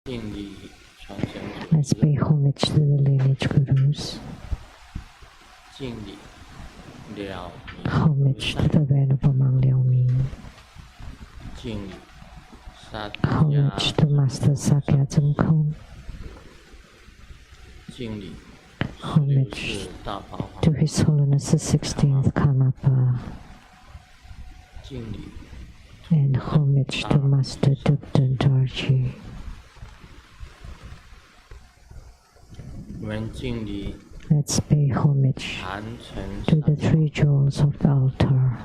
Let's pay homage to the lineage gurus. Homage to the Venerable Monk Liao Ming. Homage to Master Sakya Zeng Kong. Homage to His Holiness the 16th Karmapa. And homage to Master Dukden Dorji. Let's pay homage to the three jewels of the altar.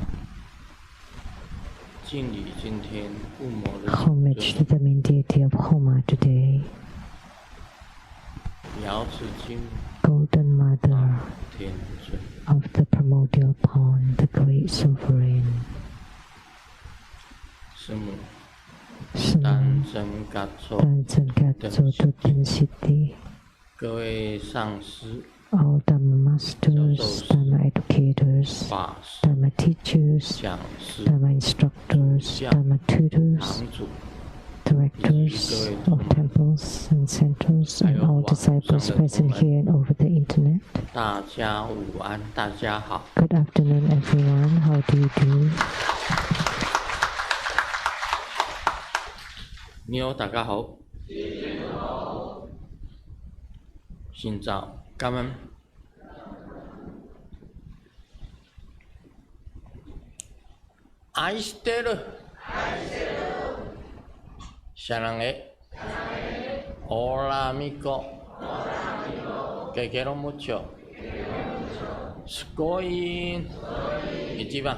Homage to the main deity of Homa today. Golden Mother of the primordial pond, the great sovereign. Semu Tanzen Gatso Tutin City. All Dhamma masters, Dhamma educators, Dhamma teachers, Dhamma instructors, Dhamma tutors, directors of temples and centers, and all disciples present here and over the internet. Good afternoon, everyone. How do you do? 你好，大家好。xin chào, cảm ơn. Aishiteru. Sarange. Hola, amigo. Te quiero mucho. Sugoi. Ichiban.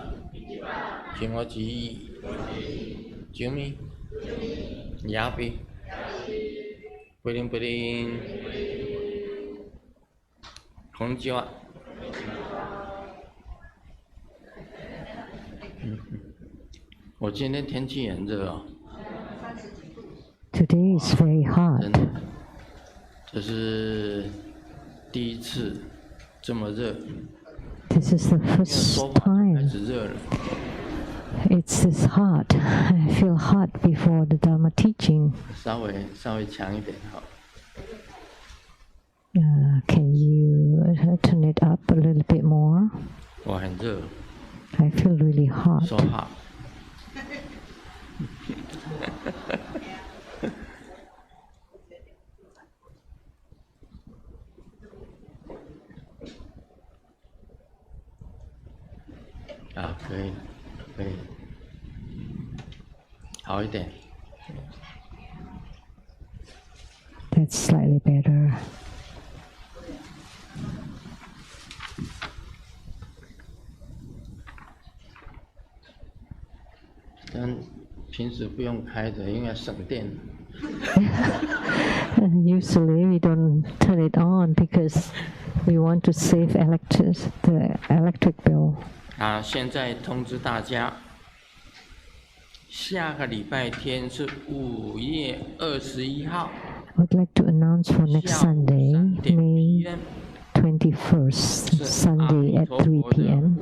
Kimochi. Yumi. Yapi. Pudding pudding. こんにちは。我今天天气很热哦。Today is very hot. 真的，这是第一次这么热。This is the first time. 开始热了。It's this hot. I feel hot before the Dharma teaching. 稍微强一点好。Can you turn it up a little bit more? 我很热。I feel really hot. So hot. Ah, 可以，好一点。That's slightly better. 但平时不用开的，因为省电。Usually we don't turn it on because we want to save the electric bill. 啊，现在通知大家，下个礼拜天是5月21号。I'd like to announce for next Sunday, May 21st, Sunday at 3 p.m.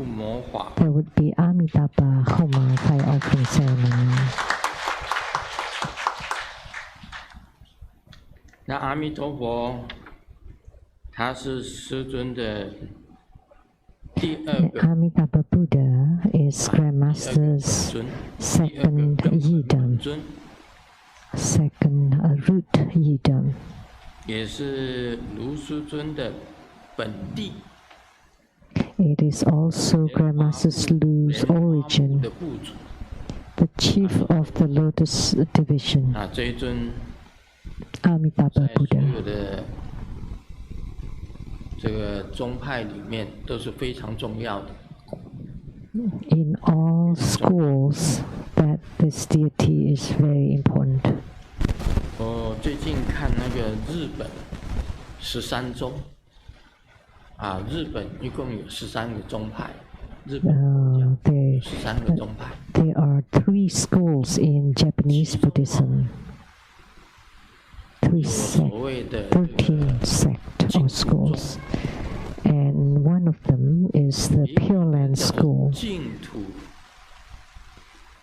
There would be Amitabha Homa Fire Offering Ceremony. 那阿弥陀佛，他是师尊的第二个。Amitabha Buddha is Grandmaster's second yidam, second root yidam. 也是卢师尊的本地。It is also Grandmaster Lu's origin, the chief of the Lotus Division. 啊，这一尊 Amitabha 在 Buddha. 所有的这个宗派里面都是非常重要的。In all schools, that this deity is very important. 我最近看那个日本13宗，啊，日本一共有13个宗派，日本有13个宗派。There are 3 schools in Japanese Buddhism. 13 sects or schools, and one of them is the Pure Land School,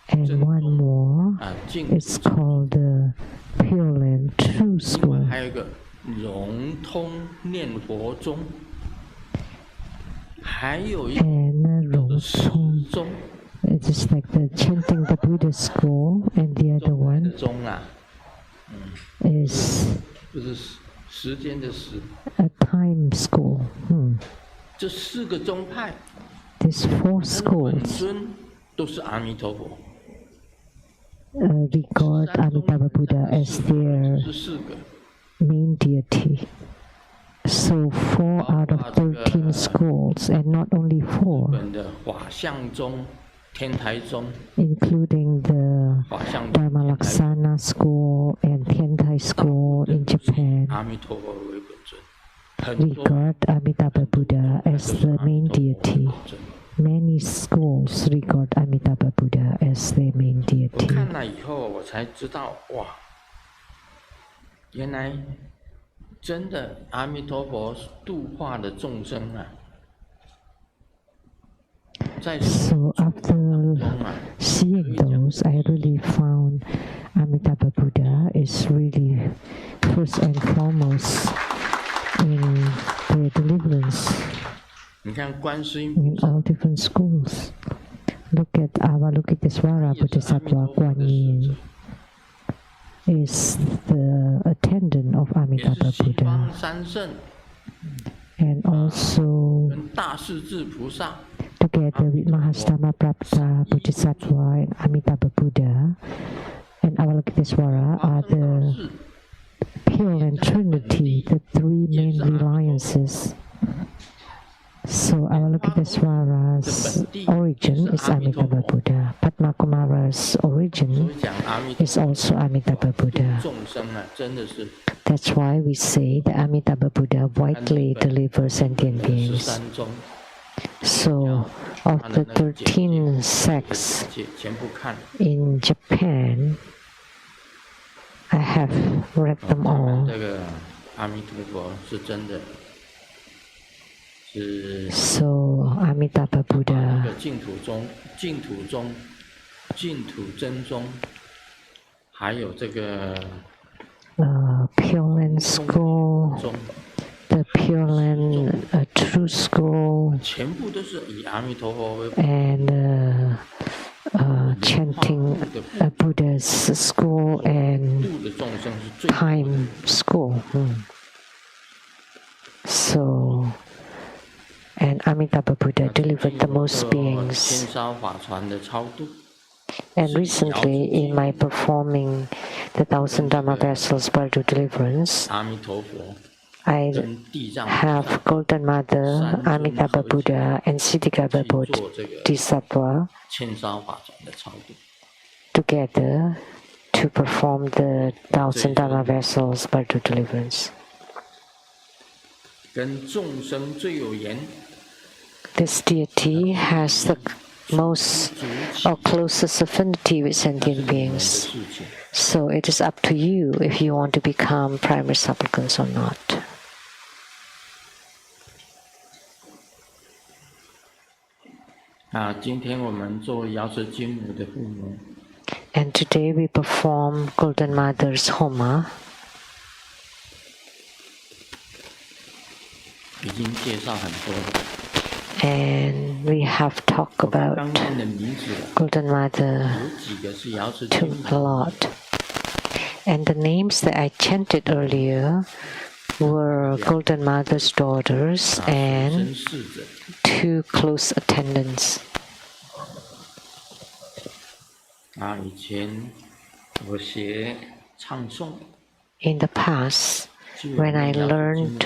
and one more is called the pure land, true school. 另外还有一个融通念佛宗，还有一个时宗。It is like the chanting the Buddha school, and the other one is 不是时间的时 a time school. 这4个宗派 These 4 schools 本尊都是阿弥陀佛。regard Amitabha Buddha as their main deity. So 4 out of 13 schools, and not only 4, 本的法相宗、天台宗 including the Vimalakirti school and Tiantai school in Japan, 阿弥陀佛为本尊。 regard Amitabha Buddha as the main deity. Many schools regard Amitabha Buddha as their main 我 deity. 看了以后，我才知道，哇，原来真的阿弥陀佛度化的众生啊，在 So after seeing those, I really found Amitabha Buddha is really first and foremost in the deliverance 你看观世音 in all different schools. Look at Avalokitesvara Bodhisattva Guan Yin is the attendant of 也 Amitabha 是西 Buddha, 方三圣 and also 跟大势至菩萨 together with Mahastama-prapta Bodhisattva and Amitabha Buddha and Avalokitesvara are the Pure and Trinity, the 3 main reliances. So Avalokitesvara's origin is Amitabha Buddha. Padmakumara's origin is also Amitabha Buddha. 众生啊，真的是 That's why we say that Amitabha Buddha widely delivers sentient beings. 13宗， So, of the 13 sects 全部看。 in Japan, I have read them all. 这个阿弥陀佛是真的，是 So, Amitabha 这 Buddha 个净土宗、净土真宗，还有这个 Pure Land School, 宗， the Pure Land True School, 全部都是以阿弥陀佛为 and chanting Buddha's school and 度的众生是最 time school. So, and Amitabha Buddha delivered the most 千 beings. 烧法传的超度。 And recently, in my performing the 1000 Dharma vessels Bardo deliverance, 阿弥陀佛 I 跟地藏 have Golden Mother, Amitabha Buddha, and Siddhikara 做这个 Bodhisattva 千烧法传的超度。 together to perform the 1000 Dharma vessels Bardo deliverance. 跟众生最有缘， This deity has the most or closest affinity with sentient beings. 事情 So it is up to you if you want to become primary supplicants or not. 啊，今天我们做瑶池金母的父母， And today we perform Golden Mother's Homa. 已经介绍很多了。 And we have talked 刚 about 念的名字 Golden Mother 有几个是瑶池金 to 母 a lot. And the names that I chanted earlier were Golden Mother's daughters 啊， and 身侍者。 2 close attendants. 啊，以前我学唱诵， In the past, 就有 when I 瑶池金 learned 母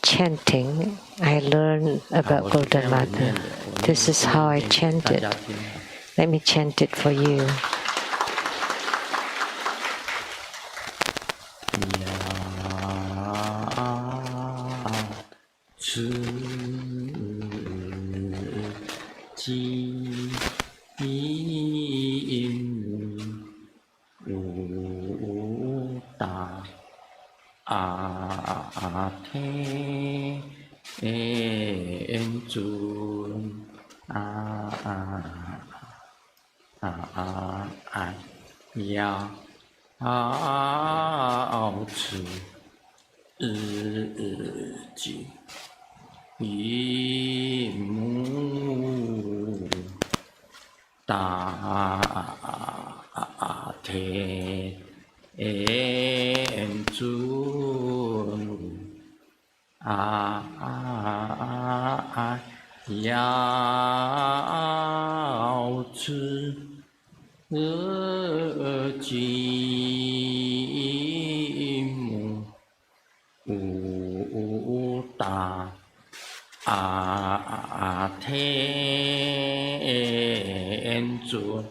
chanting, I learned 啊 about 我是这 Golden 样子 Mother. 念的，我 This is 念 how I 念给大 chanted. 家听。 Let me chant it for you. 此即无大阿天尊呀傲持己一母大天尊要持己母大天尊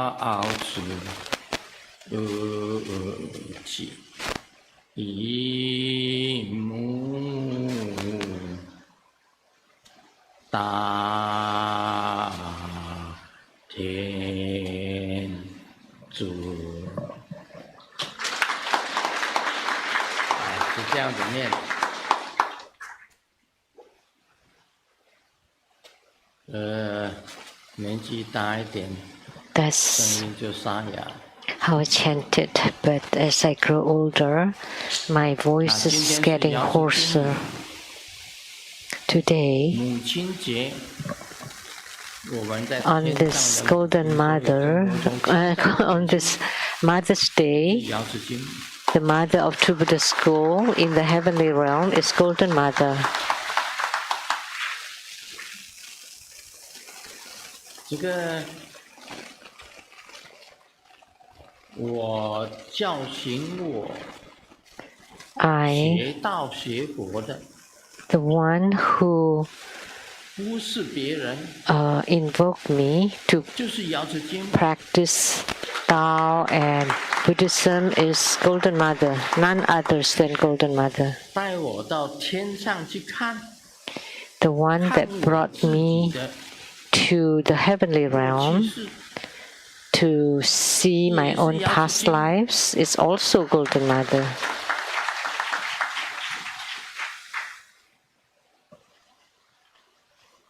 要持己一母大天尊，是这样子念的。年纪大一点，声音就沙哑。How I chanted, but as I grow older, my voice is getting hoarser. Today, on this Golden Mother, on this Mother's Day, the Mother of True Buddha School in the heavenly realm is Golden Mother. 这个我教行我学道学佛的 the one who 不是别人 invoke me to 就是瑶池金母 practice Tao and Buddhism is Golden Mother, none others than Golden Mother. 带我到天上去看 The one that brought me to the heavenly realm to see my own past lives is also Golden Mother.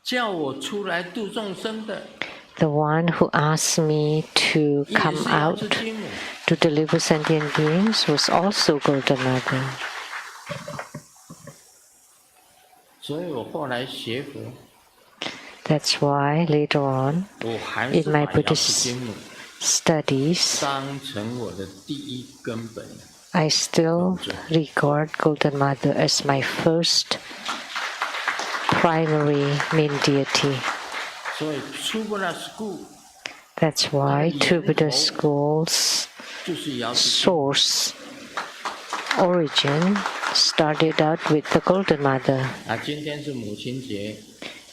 叫我出来度众生的 The one who asked me to come out to deliver sentient beings was also Golden Mother. 所以我后来学佛 That's why later on, in my Buddhist studies, I still regard Golden Mother as my first primary main deity. That's why True Buddha School's source, origin, started out with the Golden Mother.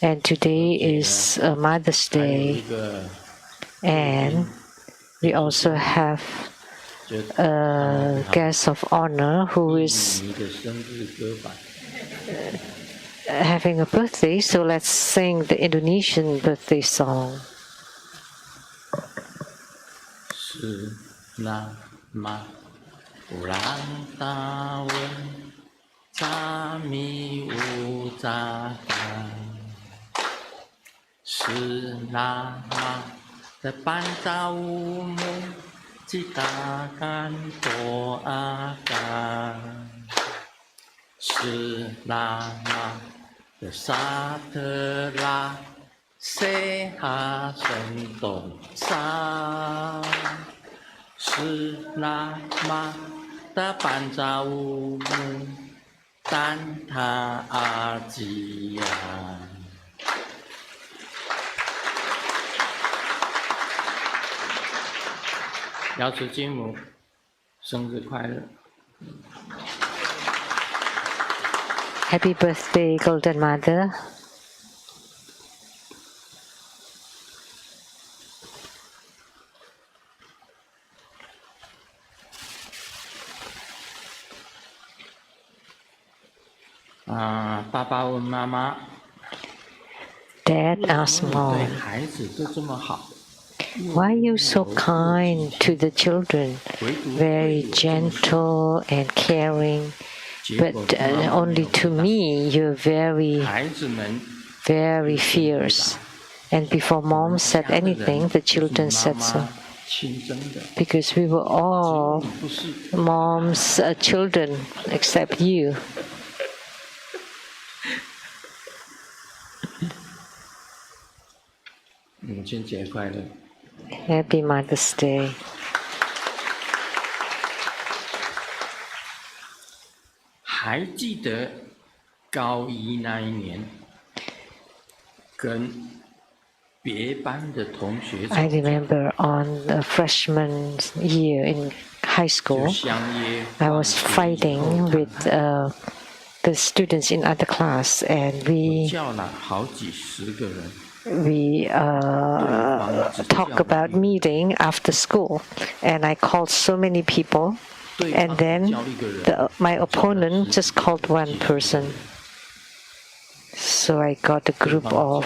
And today is Mother's Day, and we also have a guest of honor who is having a birthday, so let's sing the Indonesian birthday song. Selama terpantau ciptakan doakan selama setelah sehat sentosa selama terpantau tanpa ajian瑶池金母生日快乐 Happy birthday, Golden Mother. Papa 问妈妈 Dad asked Mom, 对孩子都这么好 why are you so kind to the children, very gentle and caring, but only to me you're very very fierce. And before mom said anything, the children said so. Because we were all mom's children, except you. Happy Mother's Day. 还记得高一那一年，跟别班的同学 I remember on the freshman year in high school, I was fighting with the students in other class, and we talk about meeting after school, and I called so many people, and then my opponent just called one person. So I got a group of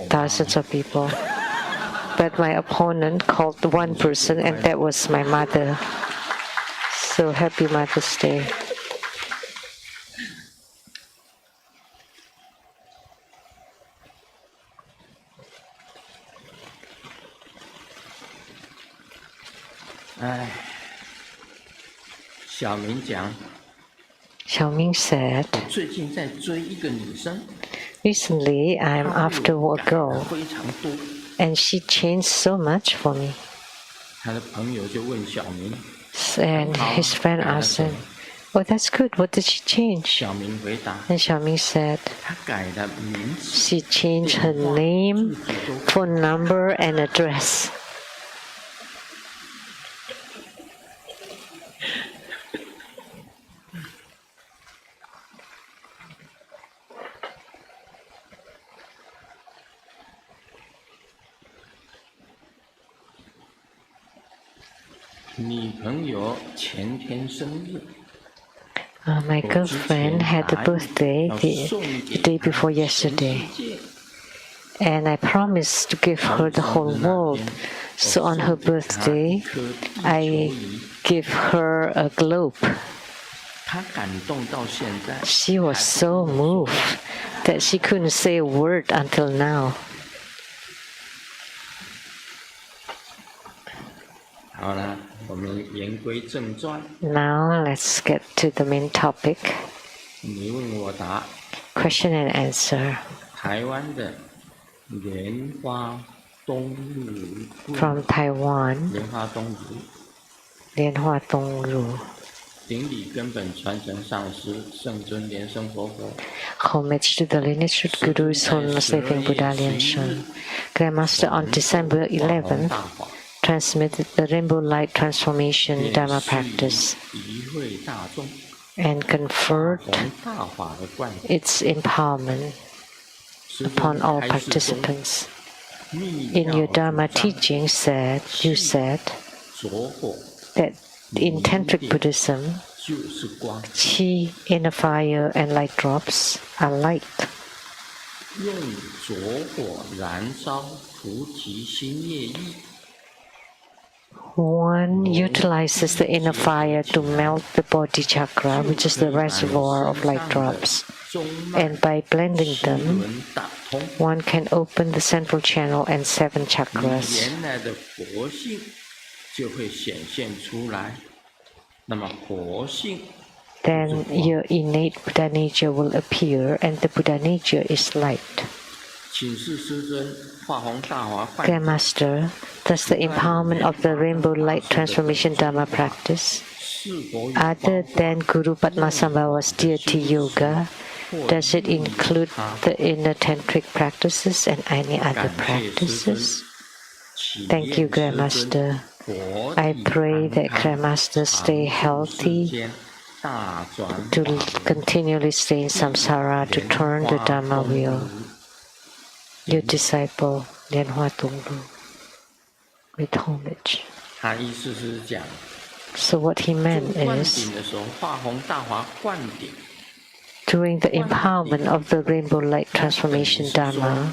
thousands of people. But my opponent called one person, and that was my mother. So happy Mother's Day. Xiaoming said, recently I'm after a girl, and she changed so much for me. And his friend asked him, oh, that's good. What did she change? And Xiaoming said, she changed her name, phone number, and address. My girlfriend had a birthday the day before yesterday, and I promised to give her the whole world. So on her birthday, I give her a globe. She was so moved that she couldn't say a word until now. Now let's get to the main topic. Question and answer. From Taiwan, Lianhua Dongru. Homage to the lineage of Guru Holiness Living Buddha Lian Shen. Grandmaster on December 11th transmitted the Rainbow Light Transformation Dharma practice and conferred its empowerment upon all participants. In your Dharma teaching, you said that in Tantric Buddhism, Qi, inner fire, and light drops are light. One utilizes the inner fire to melt the body chakra, which is the reservoir of light drops. And by blending them, one can open the central channel and 7 chakras. Then your innate Buddha nature will appear, and the Buddha nature is light. Grandmaster, does the empowerment of the Rainbow Light Transformation Dharma practice, other than Guru Padmasambhava's deity yoga, does it include the inner tantric practices and any other practices? Thank you, Grandmaster. I pray that Grandmaster stay healthy, to continually stay in samsara, to turn the Dharma wheel. Your disciple, Lianhua Dongru, with homage. So what he meant is, during the empowerment of the Rainbow Light Transformation Dharma,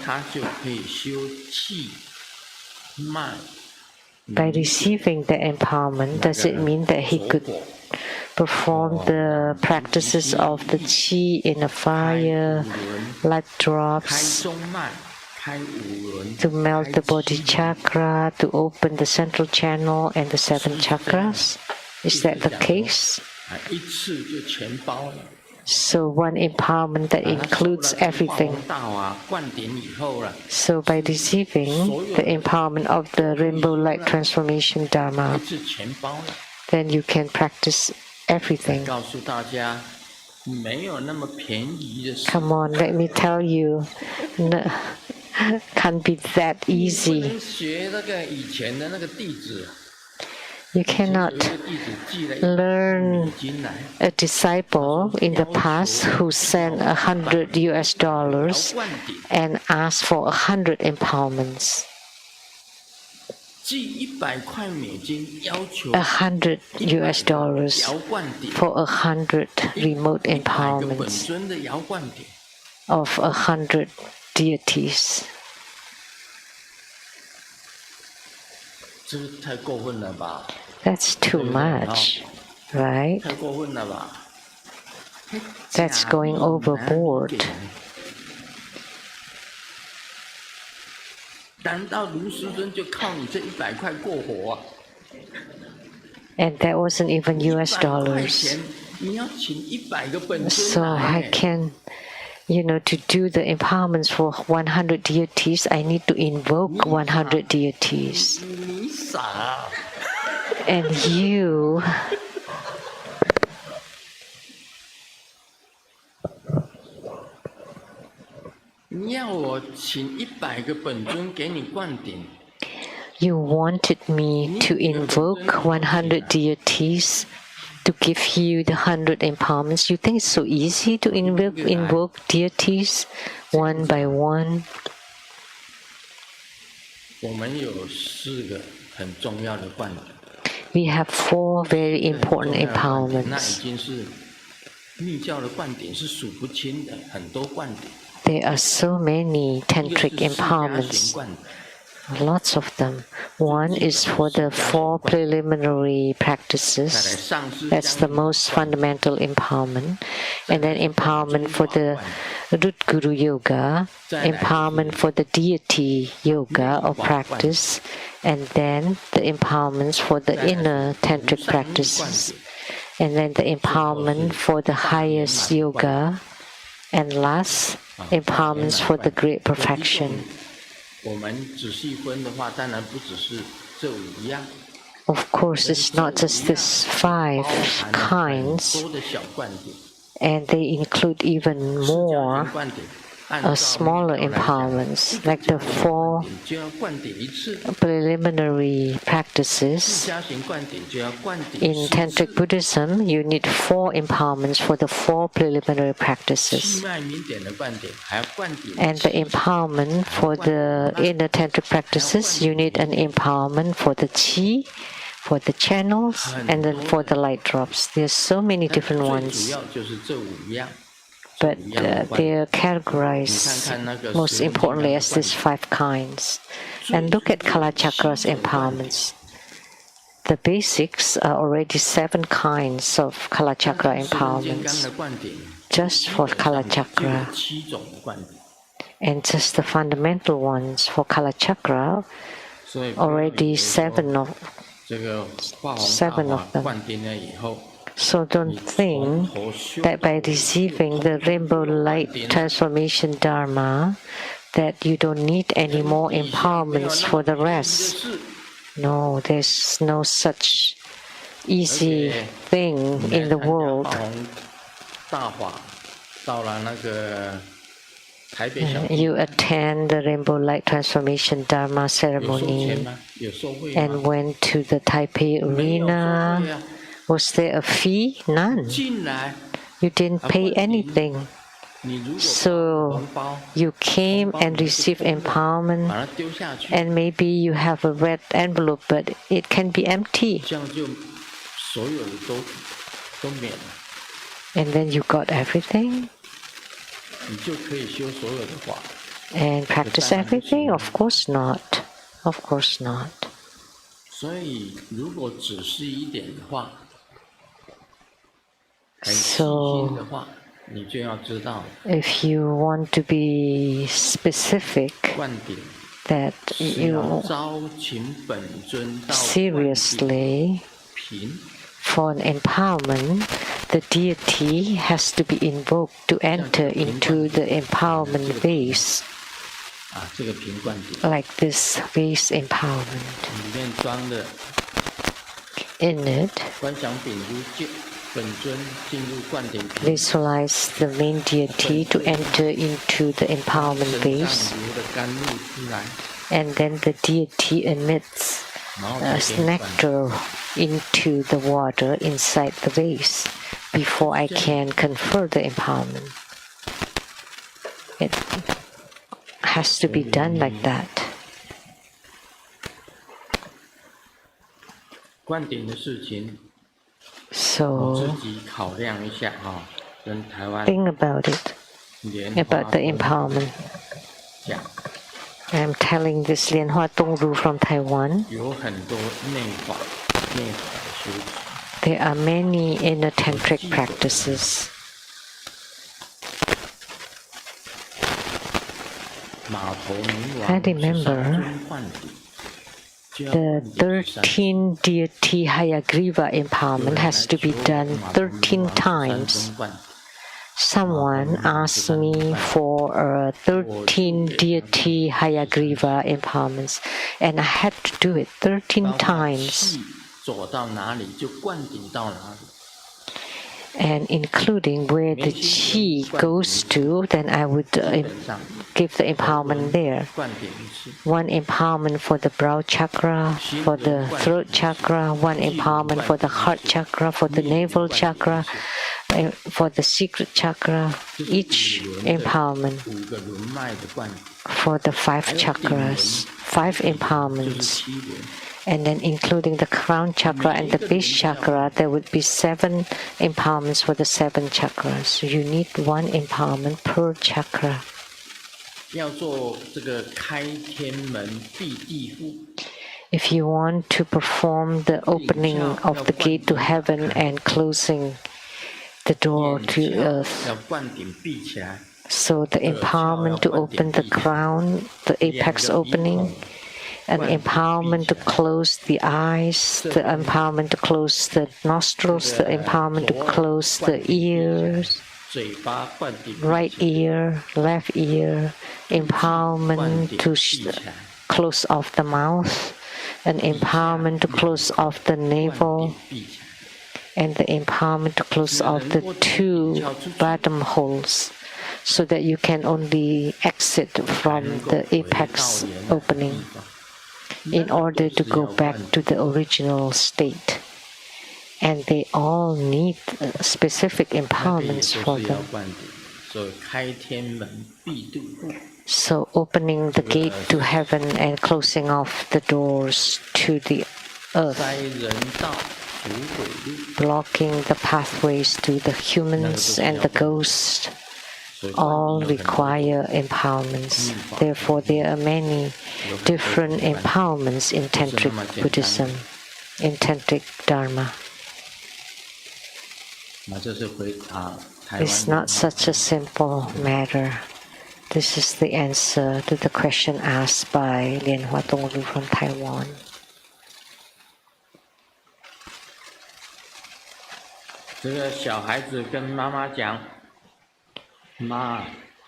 by receiving the empowerment, does it mean that he could perform the practices of the qi in the fire, light drops, to melt the body chakra, to open the central channel and the 7 chakras. Is that the case? So one empowerment that includes everything. So by receiving the empowerment of the rainbow light transformation Dharma, then you can practice everything. Come on, let me tell you, can't be that easy. You cannot learn a disciple in the past who sent $100 and asked for 100 empowerments. $100 for 100 remote empowerments of 100 deities. That's too much, right? That's going overboard. And that wasn't even US dollars. So I can, to do the empowerments for 100 deities, I need to invoke 100 deities. And you wanted me to invoke 100 deities to give you the 100 empowerments. You think it's so easy to invoke deities one by one? We have 4 very important empowerments. There are so many tantric empowerments, lots of them. One is for the 4 preliminary practices. That's the most fundamental empowerment. And then empowerment for the Root Guru Yoga, empowerment for the deity yoga or practice, and then the empowerments for the inner tantric practices, and then the empowerment for the highest yoga, and last, empowerments for the great perfection. Of course, it's not just these 5 kinds, and they include even more smaller empowerments, like the 4 preliminary practices. In Tantric Buddhism, you need 4 empowerments for the 4 preliminary practices. And the empowerment for the inner Tantric practices, you need an empowerment for the qi, for the channels, and then for the light drops. There's so many different ones. But they are categorized most importantly as these 5 kinds. And look at Kala Chakra's empowerments. The basics are already 7 kinds of Kala Chakra empowerments, just for Kala Chakra. And just the fundamental ones for Kala Chakra, already 7 of them. So don't think that by receiving the rainbow light transformation Dharma, that you don't need any more empowerments for the rest. No, there's no such easy thing in the world. You attend the rainbow light transformation Dharma ceremony and went to the Taipei arena. Was there a fee? None. You didn't pay anything. So you came and received empowerment, and maybe you have a red envelope, but it can be empty. And then you got everything? And practice everything? Of course not. Of course not. So, if you want to be specific, that you seriously, for an empowerment, the deity has to be invoked to enter into the empowerment vase, like this vase empowerment. In it, visualize the main deity to enter into the empowerment vase, and then the deity emits nectar into the water inside the vase before I can confer the empowerment. It has to be done like that. So, think about it, about the empowerment. I'm telling this Lian Hua Tong Ru from Taiwan. There are many inner tantric practices. I remember the 13 deity Hayagriva empowerment has to be done 13 times. Someone asked me for 13 deity Hayagriva empowerments, and I had to do it 13 times. And including where the chi goes to, then I would give the empowerment there. One empowerment for the brow chakra, for the throat chakra, one empowerment for the heart chakra, for the navel chakra, for the secret chakra, each empowerment for the 5 chakras, 5 empowerments. And then including the crown chakra and the base chakra, there would be 7 empowerments for the 7 chakras. So you need 1 empowerment per chakra. If you want to perform the opening of the gate to heaven and closing the door to earth, so the empowerment to open the crown, the apex opening, an empowerment to close the eyes, the empowerment to close the nostrils, the empowerment to close the ears, right ear, left ear, empowerment to close off the mouth, an empowerment to close off the navel, and the empowerment to close off the 2 bottom holes, so that you can only exit from the apex opening in order to go back to the original state. And they all need specific empowerments for them. So opening the gate to heaven and closing off the doors to the earth, blocking the pathways to the humans and the ghosts, all require empowerments. Therefore, there are many different empowerments in Tantric Buddhism, in Tantric Dharma. It's not such a simple matter. This is the answer to the question asked by Lian Hua Tong Ru from Taiwan.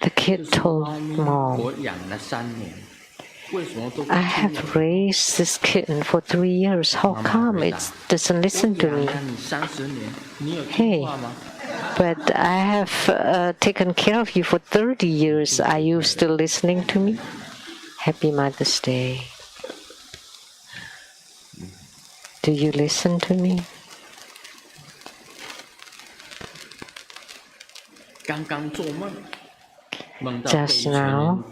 The kid told mom, I have raised this kitten for 3 years. How come it doesn't listen to me? Hey, but I have taken care of you for 30 years. Are you still listening to me? Happy Mother's Day. Do you listen to me? Just now,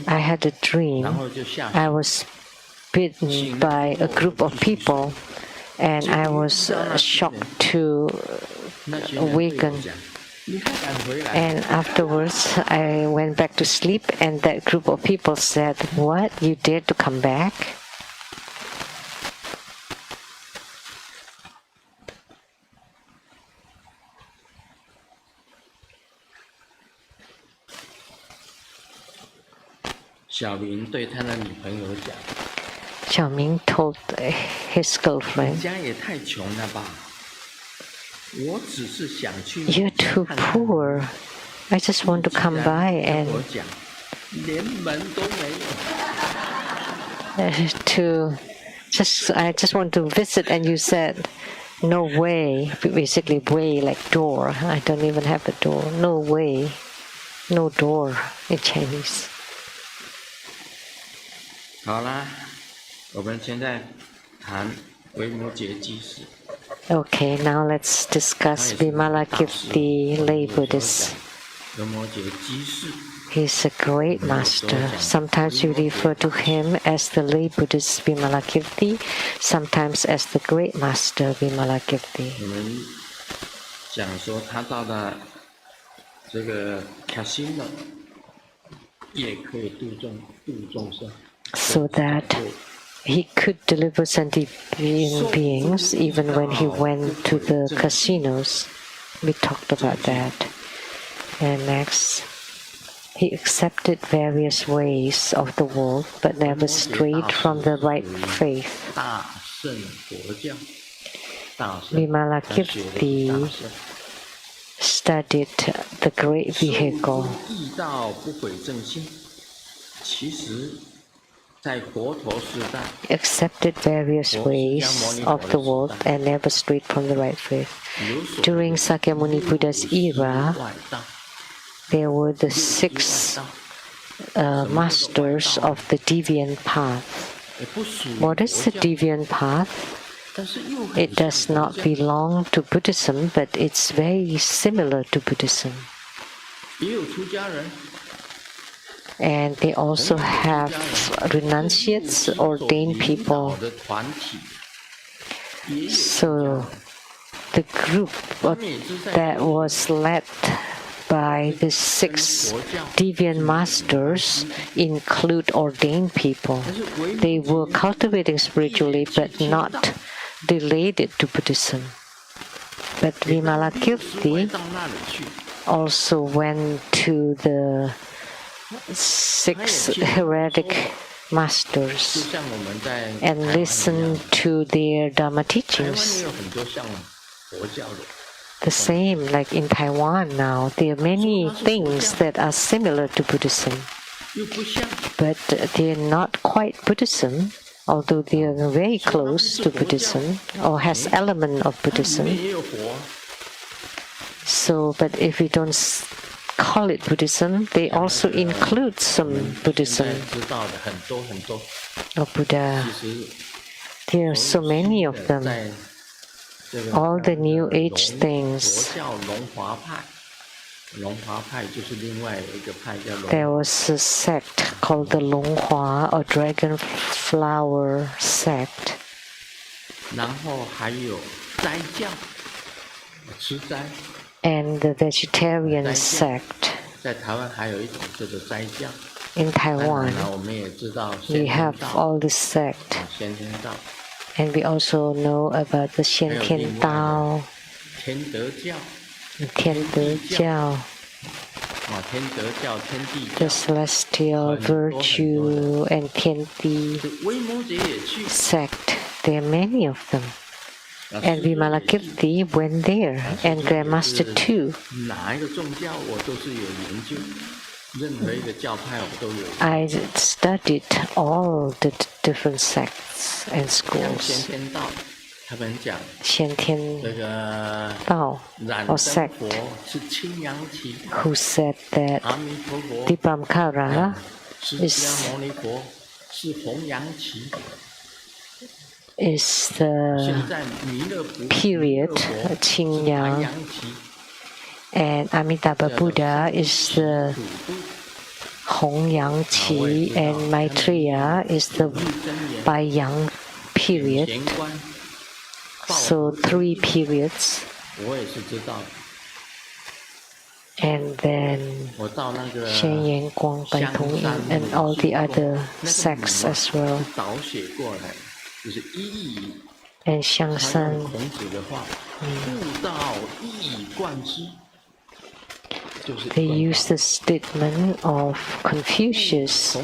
I had a dream. I was bitten by a group of people, and I was shocked to awaken. And afterwards, I went back to sleep, and that group of people said, "What? You dared to come back?" 小明对他的女朋友讲。Xiaoming told his girlfriend, 家也太穷了吧！我只是想去。You're too poor. I just want to come by and 我讲，连门都没有。I just want to visit, and you said, no way. Basically, way like door. I don't even have a door. No way, no door in Chinese. 好啦，我们现在谈维摩诘居士。Okay, now let's discuss Vimalakirti lay Buddhist. 维摩诘居士。He's a great master. Sometimes we refer to him as the lay Buddhist Vimalakirti, sometimes as the great master Vimalakirti. 我们讲说他到了这个 casino 也可以度众生。So that he could deliver sentient beings even when he went to the casinos. We talked about that. And next, he accepted various ways of the world, but never strayed from the right faith. Vimalakirti studied the great vehicle. Accepted various ways of the world and never strayed from the right faith. During Sakyamuni Buddha's era, there were the 6 masters of the Deviant Path. What is the Deviant Path? It does not belong to Buddhism, but it's very similar to Buddhism. And they also have renunciates, ordained people. So the group that was led by the 6 deviant masters include ordained people. They were cultivating spiritually but not related to Buddhism. But Vimalakirti also went to the 6 heretic masters and listened to their Dharma teachings. The same like in Taiwan now, there are many things that are similar to Buddhism, but they are not quite Buddhism, although they are very close to Buddhism or has element of Buddhism. So, but if we don't call it Buddhism, they also include some Buddhism or Buddha. There are so many of them. All the New Age things. There was a sect called the Longhua or Dragon Flower sect. And the vegetarian sect. In Taiwan, we have all this sect. And we also know about the Xian Tian Dao, Tian De Jiao, the celestial virtue and Tian Di sect. There are many of them. And Vimalakirti went there, and Grandmaster too. I studied all the different sects and schools. Xian Tian Dao or sect who said that Dipamkara is the period, Qing Yang, and Amitabha Buddha is the Hong Yang Qi, and Maitreya is the Bai Yang period. So 3 periods. And then Shen Yan Guang, Bai Tong Yin, and all the other sects as well. And Xiangshan. they use the statement of Confucius,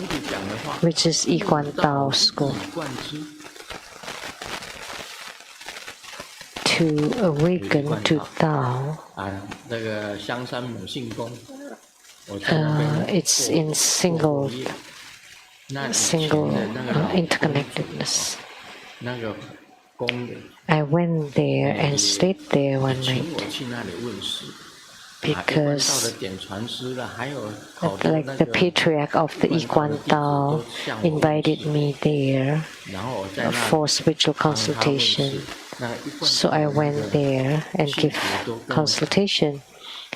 which is Yiguan Dao school, to awaken to Tao. It's in single interconnectedness. I went there and stayed there one night because like the patriarch of the Yiguan Dao invited me there for spiritual consultation. So I went there and gave consultation,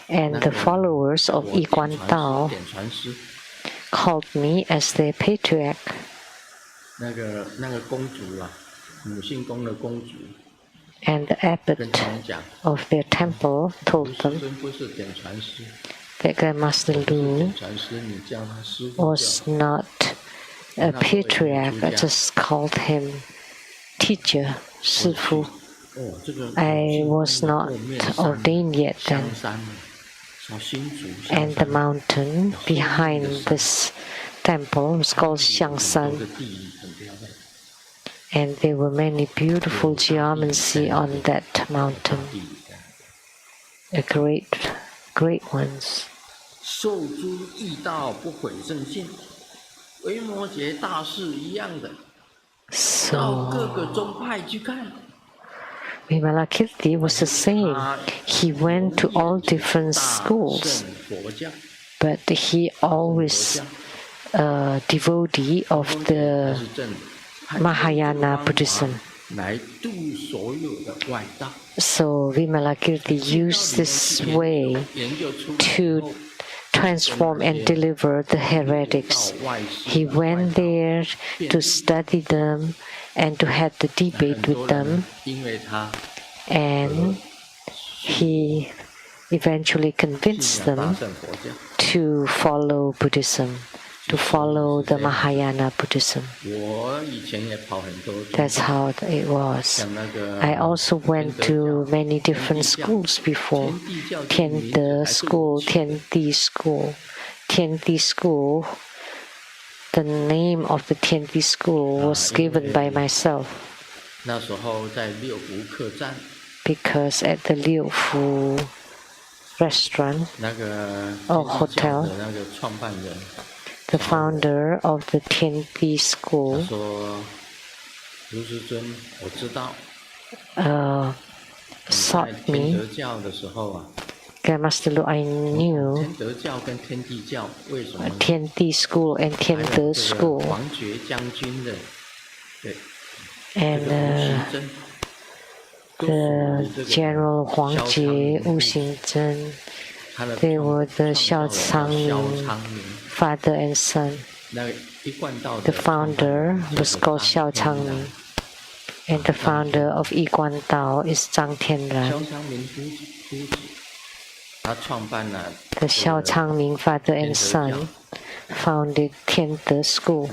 and the followers of Yiguan Dao called me as their patriarch. And the abbot of their temple told them that Grandmaster Lu was not a patriarch, I just called him teacher, Sifu. I was not ordained yet then. And the mountain behind this temple was called Xiangshan. And there were many beautiful geometry on that mountain, great ones. So Vimalakirti was the same. He went to all different schools, but he always a devotee of the Mahayana Buddhism. So Vimalakirti used this way to transform and deliver the heretics. He went there to study them and to have the debate with them, and he eventually convinced them to follow Buddhism, to follow the Mahayana Buddhism. That's how it was. I also went to many different schools before. Tiande school, Tiandi school. Tiandi school, the name of the Tiandi school was given by myself. Because at the Liufu restaurant or hotel, the founder of the Tiandi school sought me. Grandmaster Lu, I knew Tiandi school and Tiande school. And the General Huang Jie, Wu Xingzhen, they were the Xiao Changming, father and son. The founder was called Xiao Changming, and the founder of Yiguan Dao is Zhang Tianran. The Xiao Changming, father and son, founded Tiande school.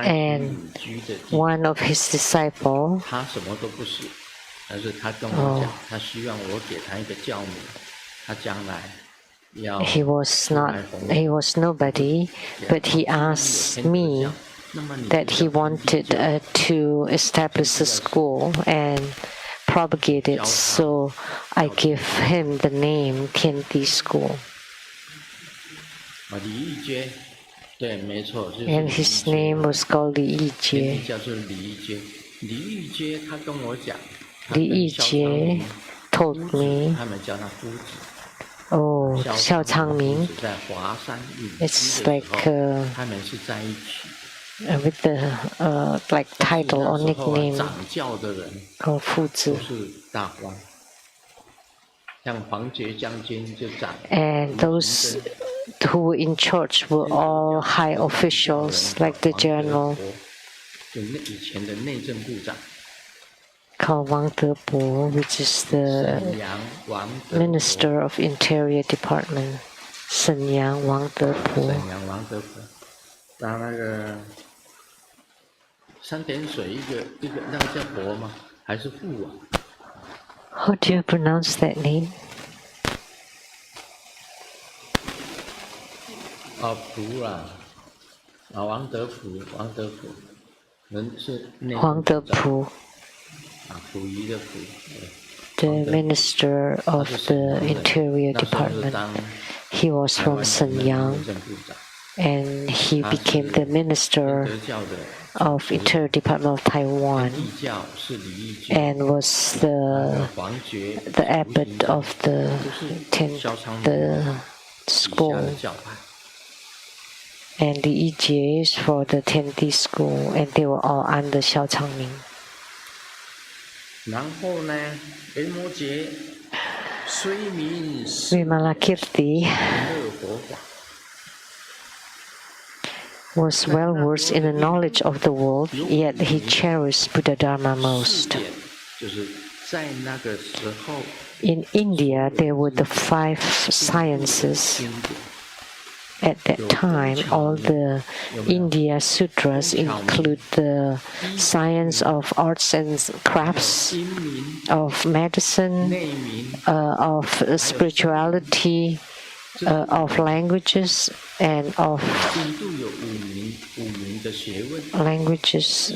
And one of his disciples, he was nobody, but he asked me that he wanted to establish a school and propagate it, so I gave him the name Tiandi School. And his name was called Li Yijie. Li Yijie told me, oh, Xiao Changming, it's like with the like title or nickname called Fuzi. And those who were in charge were all high officials, like the general called Wang Depo, which is the Minister of Interior Department, Shenyang Wang Depo. 3点水一个那个叫伯吗？还是父啊？ How do you pronounce that name? 普啊，王德普，人是内黄德普。溥仪的溥。The Minister of the Interior Department. He was from Shenyang, and he became the Minister of Interior Department of Taiwan, and was the abbot of the school, and the EJs for the 10th school, and they were all under Xiao Changming. 然后呢，维摩诘虽名 Vimalakirti was well versed in the knowledge of the world, yet he cherished Buddha Dharma most. In India, there were the 5 sciences. At that time, all the India sutras include the science of arts and crafts, of medicine, of spirituality, of languages, and of languages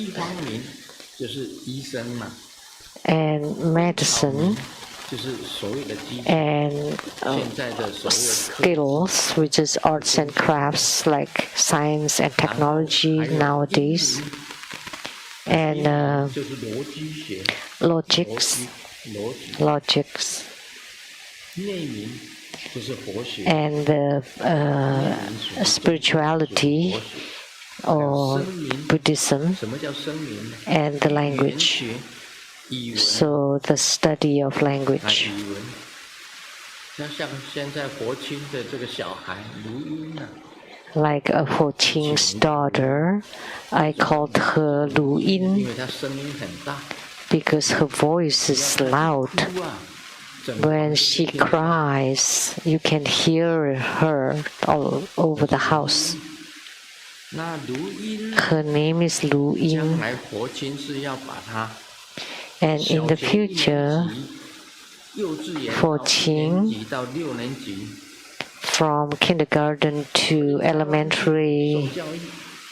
and medicine. And skills, which is arts and crafts like science and technology nowadays, and logics, and spirituality or Buddhism, and the language. So the study of language. Like Ho Qing's daughter, I called her Lu Yin because her voice is loud. When she cries, you can hear her all over the house. Her name is Lu Yin. And in the future, for Qing, from kindergarten to elementary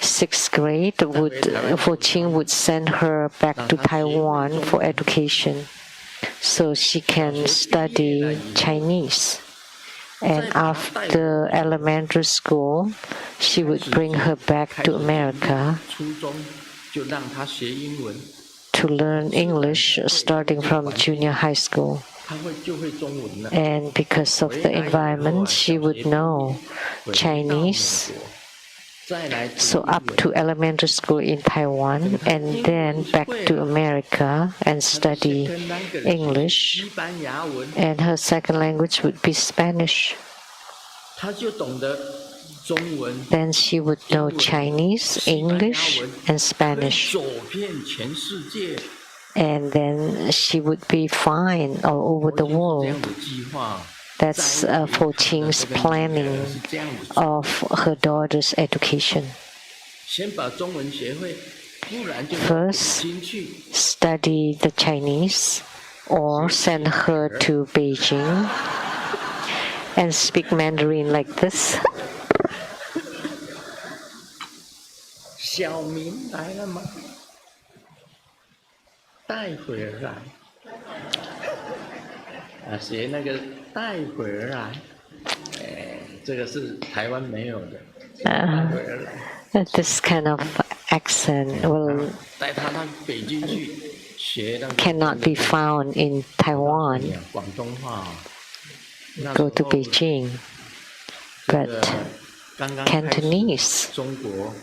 6th grade, for Qing would send her back to Taiwan for education, so she can study Chinese. And after elementary school, she would bring her back to America to learn English starting from junior high school. And because of the environment, she would know Chinese. So up to elementary school in Taiwan, and then back to America and study English. And her second language would be Spanish. Then she would know Chinese, English, and Spanish. And then she would be fine all over the world. That's for Qing's planning of her daughter's education. First, study the Chinese, or send her to Beijing and speak Mandarin like this. 小明来了吗？待会儿来。学那个待会儿来，这个是台湾没有的。待会儿来。This kind of accent will 带他到北京去学那个 cannot be found in Taiwan. 广东话。Go to Beijing, but Cantonese. 中国。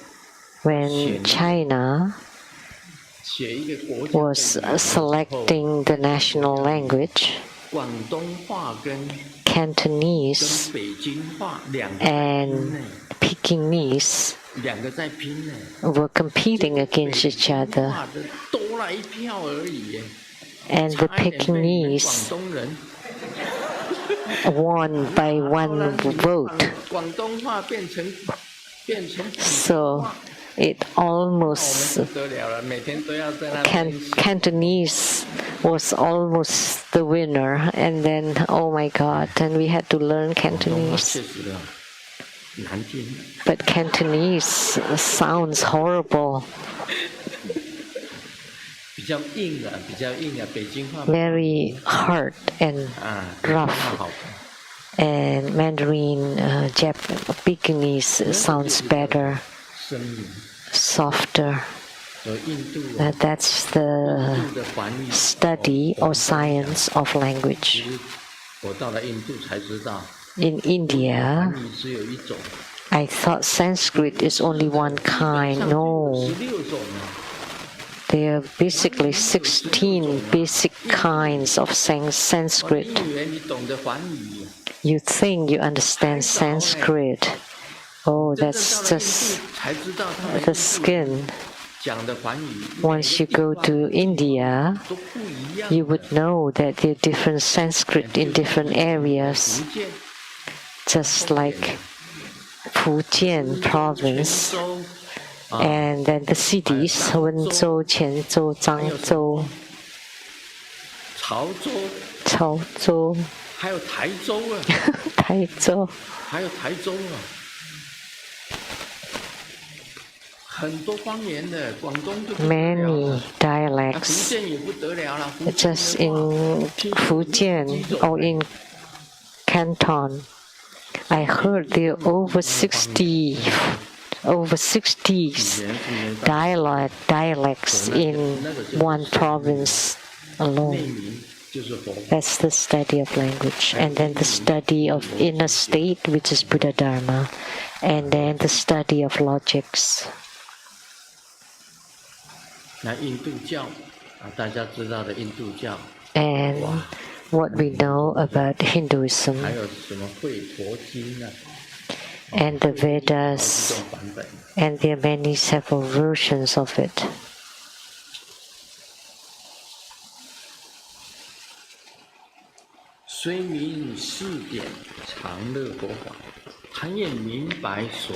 When China was selecting the national language, Cantonese and Pekingese were competing against each other. And the Pekingese won by 1 vote. So it almost Cantonese was almost the winner, and then oh my God, and we had to learn Cantonese. But Cantonese sounds horrible. Very hard and rough. And Mandarin, Pekingese sounds better, softer. That's the study or science of language. In India, I thought Sanskrit is only one kind. No. There are basically 16 basic kinds of Sanskrit. You think you understand Sanskrit. Oh, that's just the skin. Once you go to India, you would know that there are different Sanskrit in different areas. Just like Fujian province, and then the cities, Wenzhou, Qianzhou, Zhangzhou, Chaozhou, Taizhou. Many dialects. Just in Fujian or in Canton, I heard there are over 60 dialects in one province alone. That's the study of language. And then the study of inner state, which is Buddha Dharma. And then the study of logics. And what we know about Hinduism and the Vedas, and there are many several versions of it.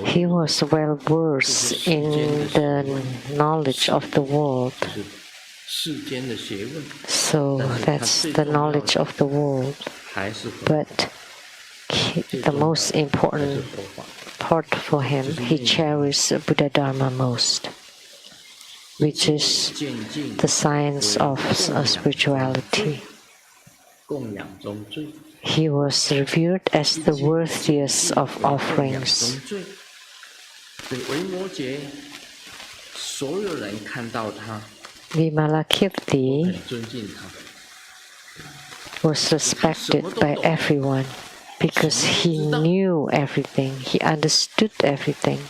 He was well versed in the knowledge of the world. So that's the knowledge of the world. But the most important part for him, he cherished Buddha Dharma most, which is the science of spirituality. He was revered as the worthiest of offerings. Vimalakirti was respected by everyone because he knew everything, he understood everything.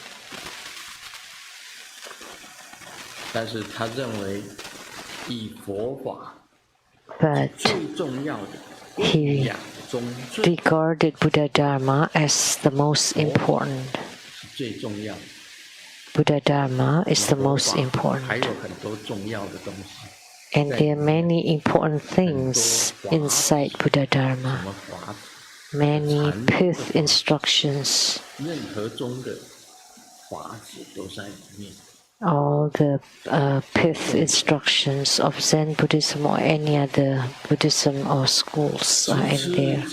But he regarded Buddha Dharma as the most important. Buddha Dharma is the most important. And there are many important things inside Buddha Dharma. Many path instructions. All the path instructions of Zen Buddhism or any other Buddhism or schools are in there.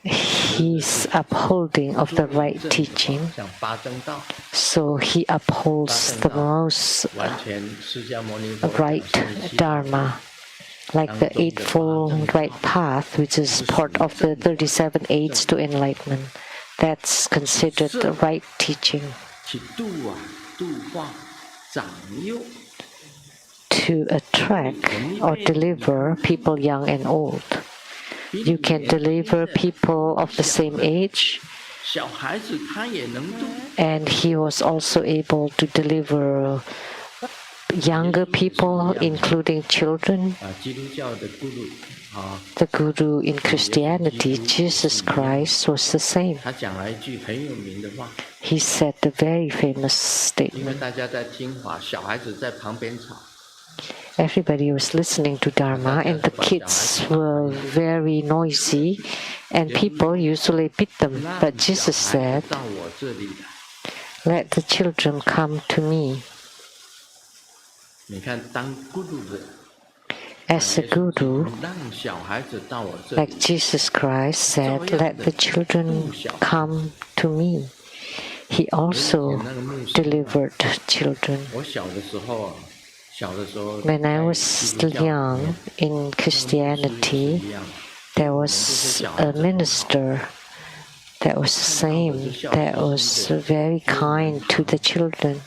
He's upholding of the right teaching, so he upholds the most right Dharma, like the Eightfold Right Path, which is part of the 37 Aids to Enlightenment. That's considered the right teaching. To attract or deliver people young and old. You can deliver people of the same age, and he was also able to deliver younger people, including children. The Guru in Christianity, Jesus Christ, was the same. He said the very famous statement. everybody was listening to Dharma, and the kids were very noisy, and people usually beat them. But Jesus said, "Let the children come to me." As a guru, like Jesus Christ said, "Let the children come to me." He also delivered children. When I was young in Christianity, there was a minister that was the same, that was very kind to the children.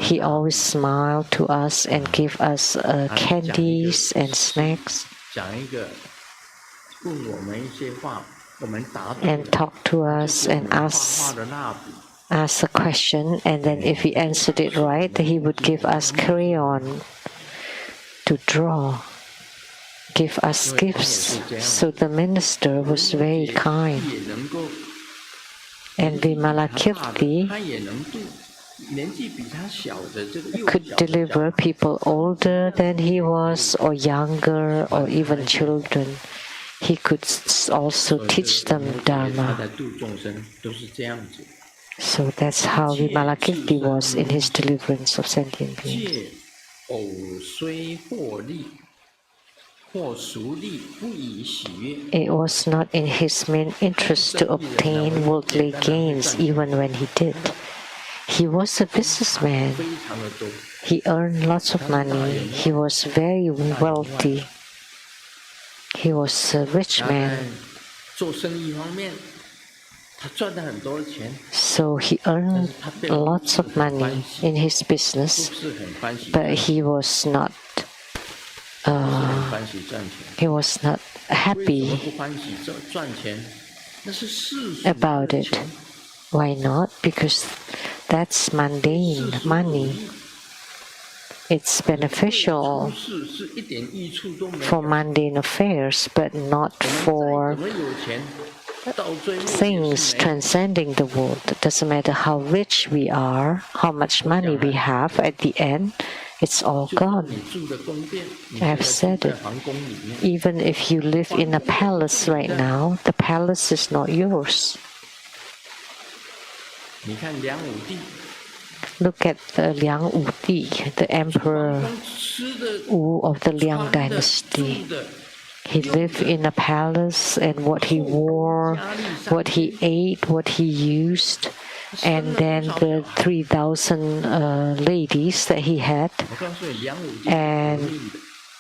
He always smiled to us and gave us candies and snacks and talked to us and asked a question, and then if we answered it right, he would give us crayon to draw, give us gifts. So the minister was very kind. And Vimalakirti could deliver people older than he was, or younger, or even children. He could also teach them Dharma. So that's how Vimalakirti was in his deliverance of sentient beings. It was not in his main interest to obtain worldly gains even when he did. He was a businessman. He earned lots of money. He was very wealthy. He was a rich man. So he earned lots of money in his business, but he was not happy about it. Why not? Because that's mundane money. It's beneficial for mundane affairs, but not for things transcending the world. It doesn't matter how rich we are, how much money we have, at the end, it's all gone. I have said it. Even if you live in a palace right now, the palace is not yours. Look at the Liang Wudi, the Emperor Wu of the Liang dynasty. He lived in a palace, and what he wore, what he ate, what he used, and then the 3,000 ladies that he had, and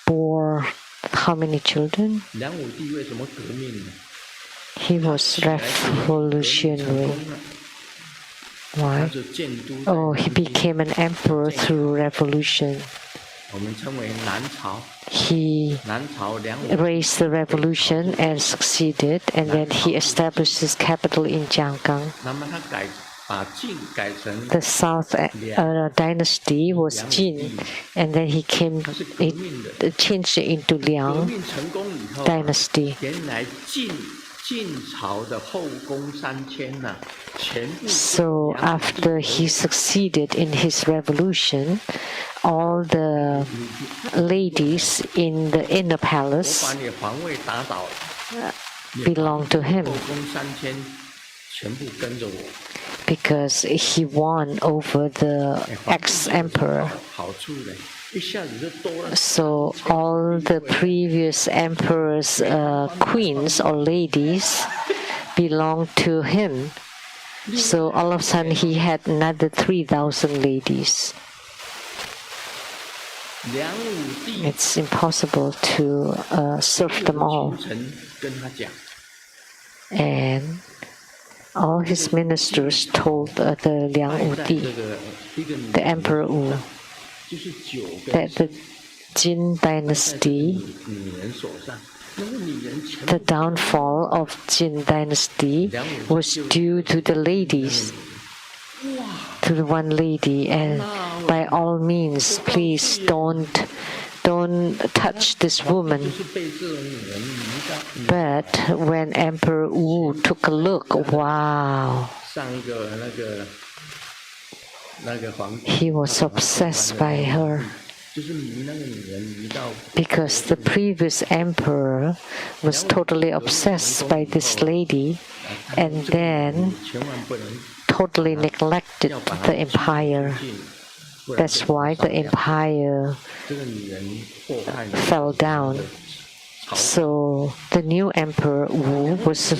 bore how many children? He was revolutionary. Why? Oh, he became an emperor through revolution. He raised the revolution and succeeded, and then he established his capital in Jianggang. The South dynasty was Jin, and then he changed it into Liang dynasty. So after he succeeded in his revolution, all the ladies in the inner palace belonged to him, because he won over the ex-emperor. So all the previous emperor's queens or ladies belonged to him. So all of a sudden he had another 3,000 ladies. It's impossible to serve them all. And all his ministers told the Liang Wudi, the Emperor Wu, that the Jin dynasty, the downfall of Jin dynasty was due to the ladies, to the one lady, and by all means, please don't touch this woman. But when Emperor Wu took a look, wow, he was obsessed by her. because the previous emperor was totally obsessed by this lady and then totally neglected the empire. That's why the empire fell down. So the new emperor Wu was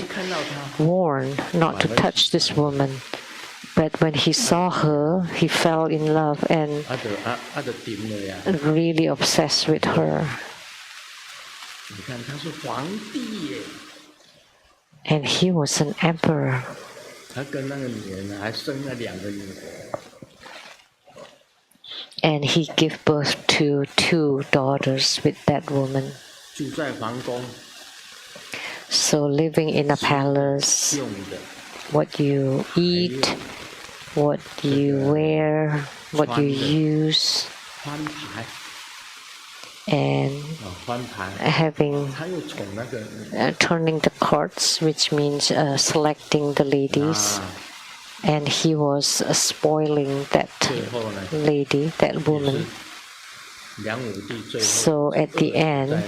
warned not to touch this woman. But when he saw her, he fell in love and really obsessed with her. And he was an emperor. And he gave birth to 2 daughters with that woman. So living in a palace, what you eat, what you wear, what you use, and having turning the cards, which means selecting the ladies, and he was spoiling that lady, that woman. So at the end,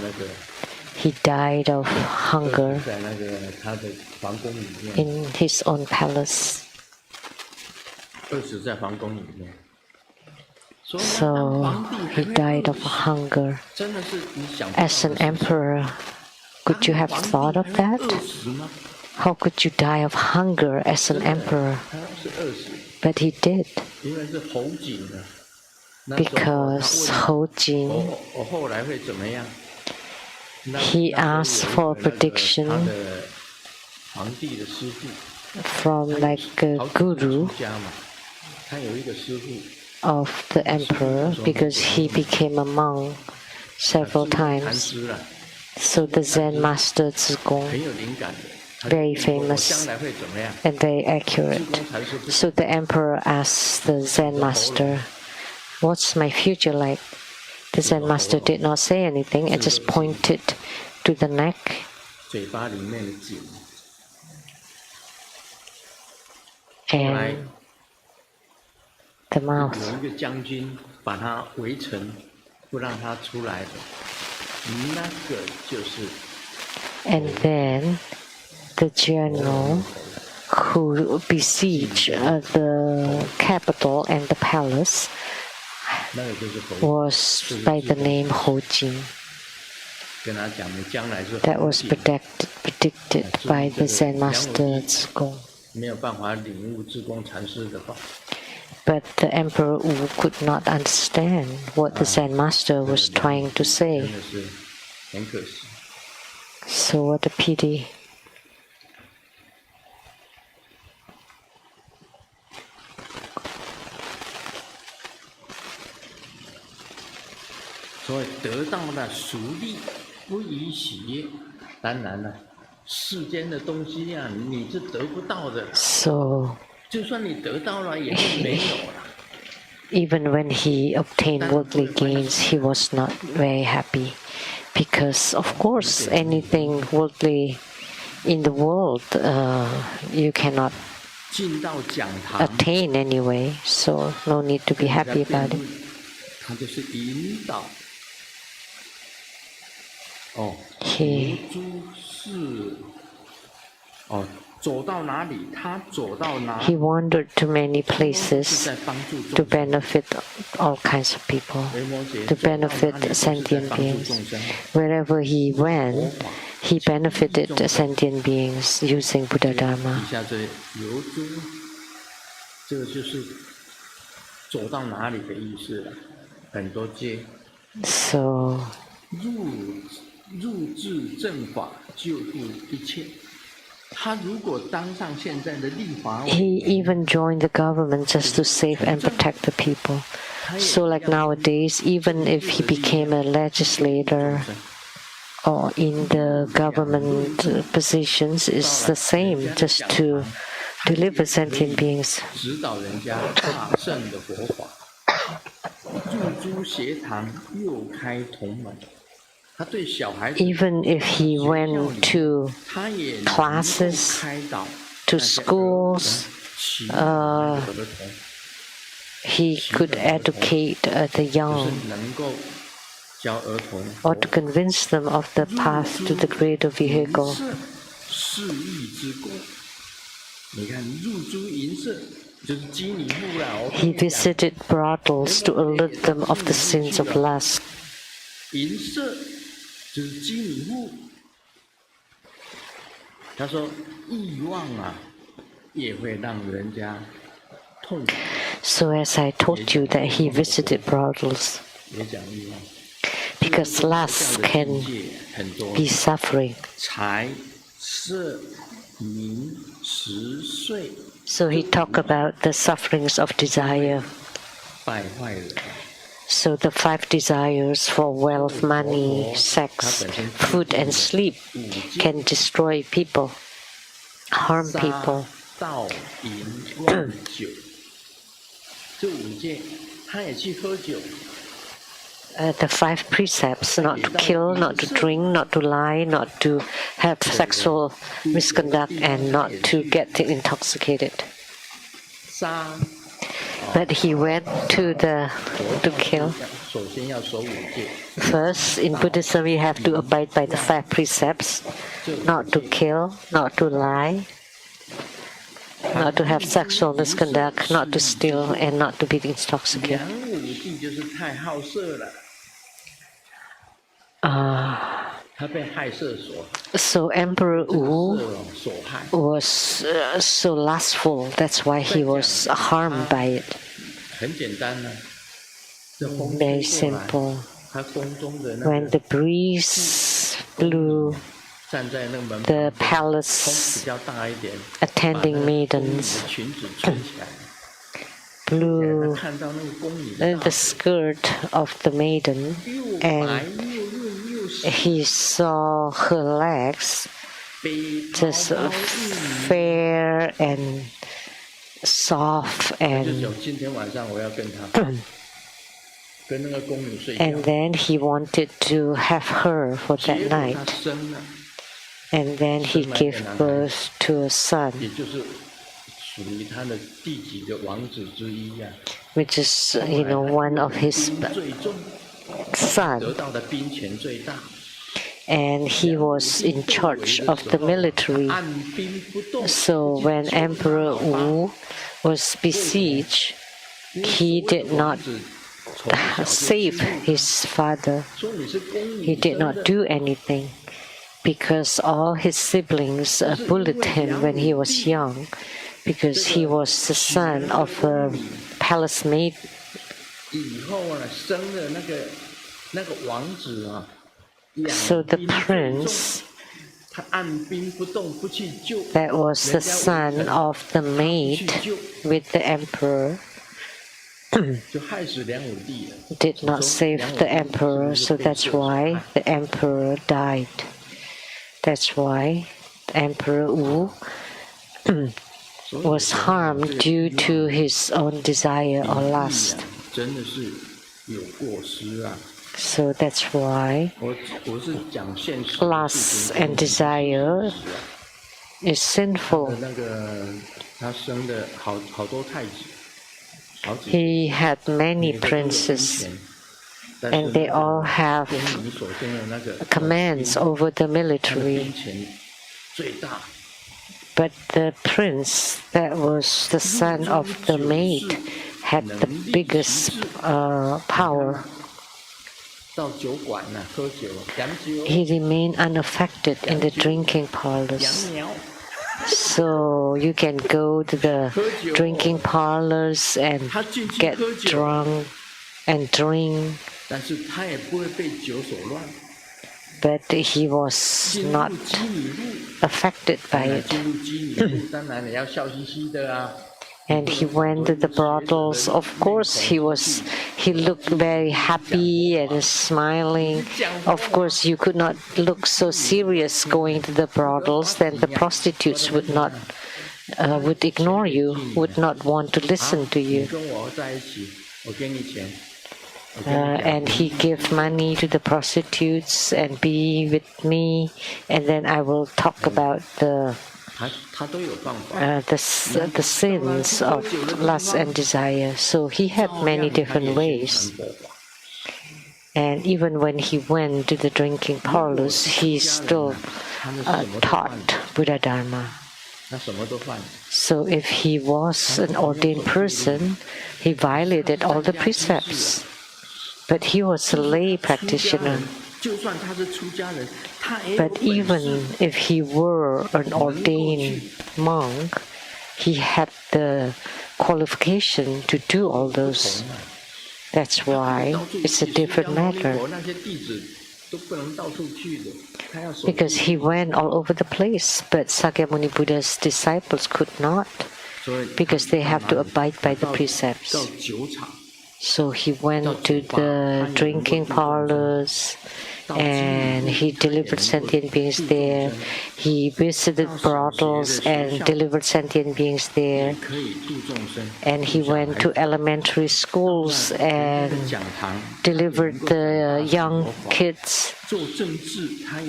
he died of hunger in his own palace. So he died of hunger. As an emperor, could you have thought of that? How could you die of hunger as an emperor? But he did. Because Ho Jin, he asked for a prediction from like a guru of the emperor, because he became a monk several times. So the Zen master Zigong, very famous and very accurate. So the emperor asked the Zen master, "What's my future like?" The Zen master did not say anything and just pointed to the neck. And the mouth. And then the general who besieged the capital and the palace was by the name Ho Jin. That was predicted by the Zen master Zigong. But the Emperor Wu could not understand what the Zen master was trying to say. So what a pity. So even when he obtained worldly gains, he was not very happy, because of course anything worldly in the world you cannot attain anyway, so no need to be happy about it. He wandered to many places to benefit all kinds of people, to benefit sentient beings. Wherever he went, he benefited sentient beings using Buddha Dharma. So, he even joined the government just to save and protect the people. So like nowadays, even if he became a legislator or in the government positions, it's the same, just to deliver sentient beings. Even if he went to classes, to schools, he could educate the young or to convince them of the path to the greater vehicle. He visited brothels to alert them of the sins of lust. So as I told you that he visited brothels, because lust can be suffering. So he talked about the sufferings of desire. So the 5 desires for wealth, money, sex, food, and sleep can destroy people, harm people. The 5 precepts: not to kill, not to drink, not to lie, not to have sexual misconduct, and not to get intoxicated. But he went to kill. First, in Buddhism, you have to abide by the 5 precepts: not to kill, not to lie, not to have sexual misconduct, not to steal, and not to be intoxicated. So Emperor Wu was so lustful. That's why he was harmed by it. Very simple. When the breeze blew, the palace attending maidens blew the skirt of the maiden, and he saw her legs just fair and soft, and then he wanted to have her for that night. And then he gave birth to a son, which is, one of his sons. And he was in charge of the military. So when Emperor Wu was besieged, he did not save his father. He did not do anything, because all his siblings bullied him when he was young, because he was the son of a palace maid. So the prince, that was the son of the maid with the emperor, did not save the emperor, so that's why the emperor died. That's why Emperor Wu was harmed due to his own desire or lust. So that's why lust and desire is sinful. He had many princes, and they all have commands over the military. But the prince, that was the son of the maid, had the biggest power. He remained unaffected in the drinking parlors. So you can go to the drinking parlors and get drunk and drink. But he was not affected by it. And he went to the brothels. Of course, he looked very happy and smiling. Of course, you could not look so serious going to the brothels. Then the prostitutes would ignore you, would not want to listen to you. And he gave money to the prostitutes and be with me, and then I will talk about the the sins of lust and desire. So he had many different ways. And even when he went to the drinking parlors, he still taught Buddha Dharma. So if he was an ordained person, he violated all the precepts. But he was a lay practitioner. But even if he were an ordained monk, he had the qualification to do all those. That's why it's a different matter. Because he went all over the place, but Sakyamuni Buddha's disciples could not, because they have to abide by the precepts. So he went to the drinking parlors, and he delivered sentient beings there. He visited brothels and delivered sentient beings there. And he went to elementary schools and delivered the young kids.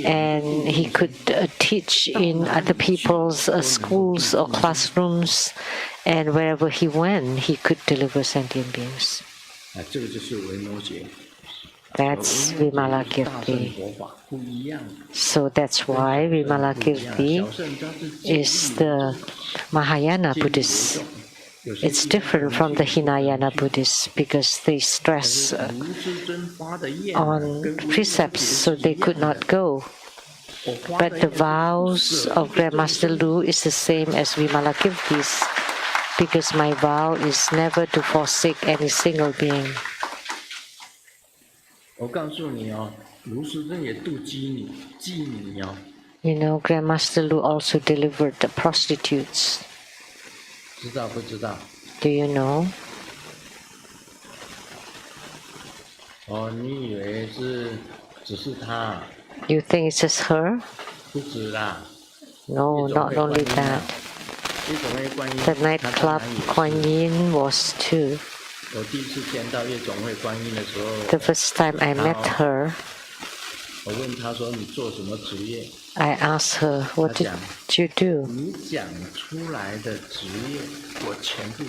And he could teach in other people's schools or classrooms. And wherever he went, he could deliver sentient beings. That's Vimalakirti. So that's why Vimalakirti is the Mahayana Buddhist. It's different from the Hinayana Buddhists because they stress on precepts, so they could not go. But the vows of Grandmaster Lu is the same as Vimalakirti's, because my vow is never to forsake any single being. You know, Grandmaster Lu also delivered the prostitutes. Do you know? You think it's just her? No, not only that. The nightclub Kuan Yin was too. The first time I met her, I asked her, what did you do?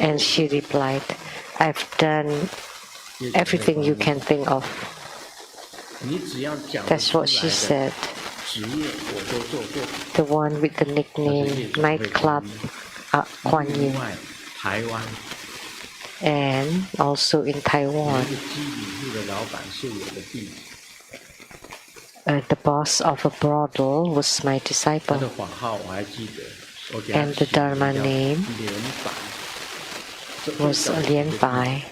And she replied, I've done everything you can think of. That's what she said. The one with the nickname Nightclub Kuan Yin. And also in Taiwan, the boss of a brothel was my disciple, and the Dharma name was Lian Bai,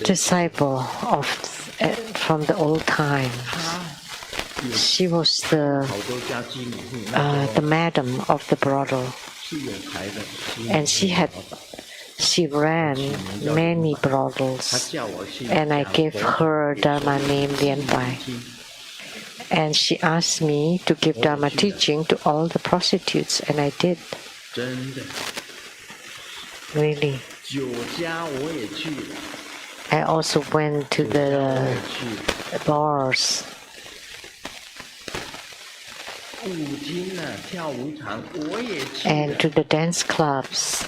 disciple of from the old times. She was the madam of the brothel. And she ran many brothels, and I gave her Dharma name Lian Bai. And she asked me to give Dharma teaching to all the prostitutes, and I did. Really. I also went to the bars. And to the dance clubs.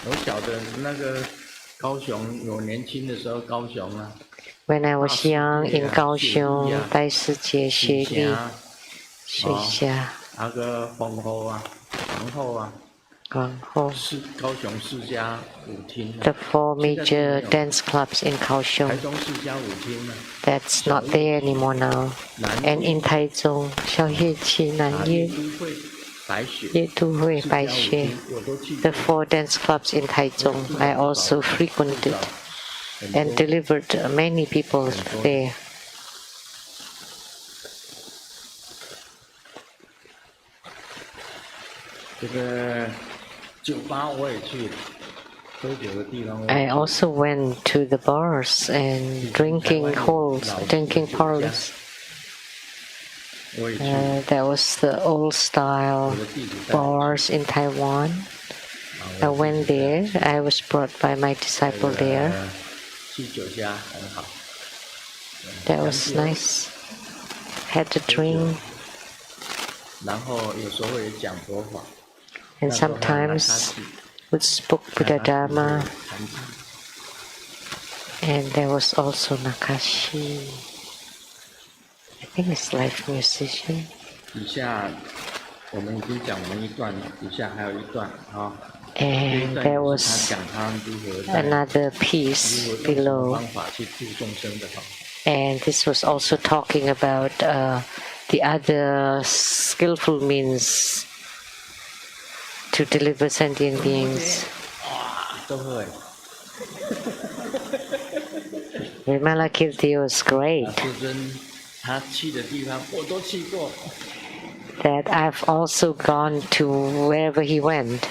When I was young in Kaohsiung, 戴师姐学历水下 The four major dance clubs in Kaohsiung. That's not there anymore now. And in Taichung, 小夜曲、南夜、夜都会、白雪 The four dance clubs in Taichung I also frequented and delivered many people there. I also went to the bars and drinking halls, drinking parlors. That was the old style bars in Taiwan. I went there. I was brought by my disciple there. That was nice. Had a drink. 然后有时候也讲佛法。 And sometimes would spoke Buddha Dharma. And there was also Nakashi. I think it's live musician. 底下我们已经讲完一段了，底下还有一段啊。 And there was another piece below. And this was also talking about the other skillful means to deliver sentient beings. Vimalakirti was great. That I've also gone to wherever he went.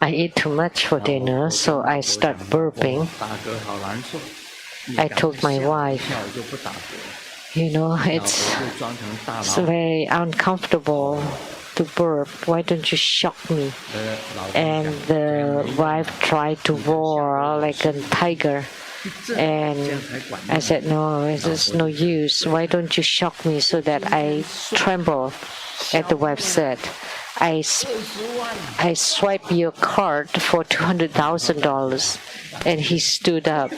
I eat too much for dinner, so I start burping. I told my wife, you know, it's very uncomfortable to burp. Why don't you shock me? And the wife tried to roar like a tiger. And I said, no, it's no use. Why don't you shock me so that I tremble? And the wife said, I swipe your card for $200,000. And he stood up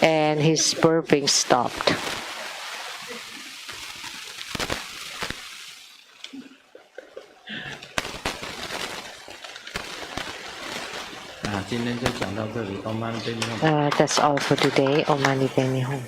and his burping stopped. That's all for today. Om Mani Padme Hum.